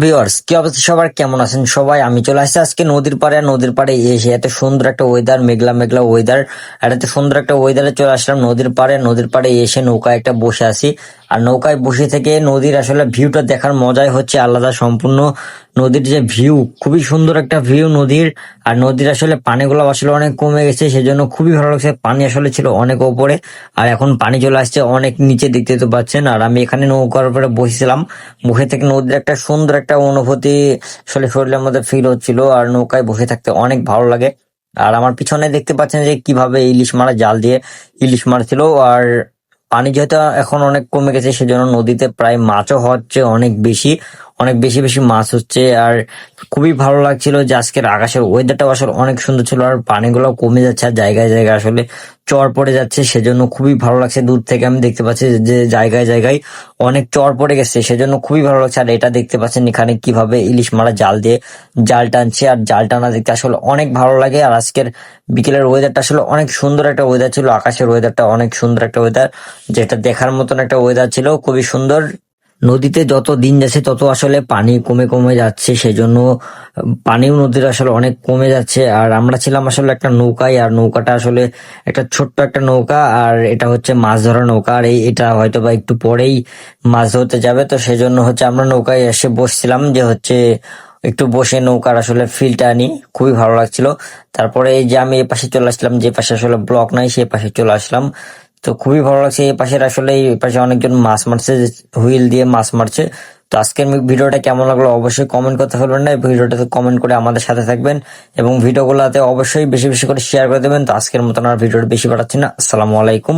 Viewers, কি অবস্থা সবার? কেমন আছেন সবাই? আমি চলে আসছি আজকে নদীর পাড়ে। আর নদীর পাড়ে এসে এত সুন্দর একটা ওয়েদার, মেঘলা মেঘলা ওয়েদার, আর এত সুন্দর একটা ওয়েদারে চলে আসলাম নদীর পাড়ে। নদীর পাড়ে এসে নৌকায় একটা বসে আছি। আর নৌকায় বসে থেকে নদীর আসলে ভিউটা দেখার মজাই হচ্ছে আলাদা সম্পূর্ণ। নদীর যে ভিউ, খুবই সুন্দর একটা ভিউ নদীর। আর নদীর আসলে পানিগুলো আসলে অনেক কমে গেছে, সেজন্য খুবই ভালো লাগছে। পানি আসলে ছিল অনেক ওপরে, আর এখন পানি চলে আসছে অনেক নিচে, দেখতে তো পাচ্ছেন। আর আমি এখানে নৌকার উপরে বসেছিলাম, বসে থেকে নদীর একটা সুন্দর একটা অনুভূতি আসলে শরীরের মধ্যে ফিল হচ্ছিল। আর নৌকায় বসে থাকতে অনেক ভালো লাগে। আর আমার পিছনে দেখতে পাচ্ছেন যে কিভাবে ইলিশ মারা জাল দিয়ে ইলিশ মারছিল। আর পানি যেহেতু এখন অনেক কমে গেছে, সেজন্য নদীতে প্রায় মাছও হচ্ছে অনেক বেশি, অনেক বেশি বেশি মাছ হচ্ছে। আর খুবই ভালো লাগছিল যে আজকের আকাশের ওয়েদারটাও আসলে অনেক সুন্দর ছিল। আর পানিগুলো কমে যাচ্ছে, আর জায়গায় জায়গায় আসলে চর পড়ে যাচ্ছে, সেজন্য খুবই ভালো লাগছে। দূর থেকে আমি দেখতে পাচ্ছি যে জায়গায় জায়গায় অনেক চর পড়ে গেছে, সেজন্য খুবই ভালো লাগছে। আর এটা দেখতে পাচ্ছেন এখানে কিভাবে ইলিশ মারা জাল দিয়ে জাল টানছে, আর জাল টানা দেখতে আসলে অনেক ভালো লাগে। আর আজকের বিকেলের ওয়েদারটা আসলে অনেক সুন্দর একটা ওয়েদার ছিল, আকাশের ওয়েদারটা অনেক সুন্দর একটা ওয়েদার, যেটা দেখার মতন একটা ওয়েদার ছিল, খুবই সুন্দর। নদীতে যত দিন যাচ্ছে তত আসলে পানি কমে কমে যাচ্ছে, সেজন্য পানিও নদীর আসলে অনেক কমে যাচ্ছে। আর আমরা ছিলাম আসলে একটা নৌকায়, আর নৌকাটা আসলে একটা ছোট্ট একটা নৌকা, আর এটা হচ্ছে মাছ ধরার নৌকা। আর এটা হয়তো বা একটু পরেই মাছ ধরতে যাবে, তো সেজন্য হচ্ছে আমরা নৌকায় এসে বসছিলাম, যে হচ্ছে একটু বসে নৌকার আসলে ফিলটা আনি, খুবই ভালো লাগছিল। তারপরে এই যে আমি এ পাশে চলে আসলাম, যে পাশে আসলে ব্লক নাই সে পাশে চলে আসলাম। তো খুবই ভালো লাগছে। এই পাশের আসলে এই পাশে অনেকজন মাছ মারছে, হুইল দিয়ে মাছ মারছে। তো আজকের ভিডিওটা কেমন লাগলো অবশ্যই কমেন্ট করতে ভুলবেন না। এই ভিডিওটাতে কমেন্ট করে আমাদের সাথে থাকবেন, এবং ভিডিওগুলোতে অবশ্যই বেশি বেশি করে শেয়ার করে দেবেন। তো আজকের মতন আর ভিডিওটা বেশি বাড়াচ্ছি না। আসসালামু আলাইকুম।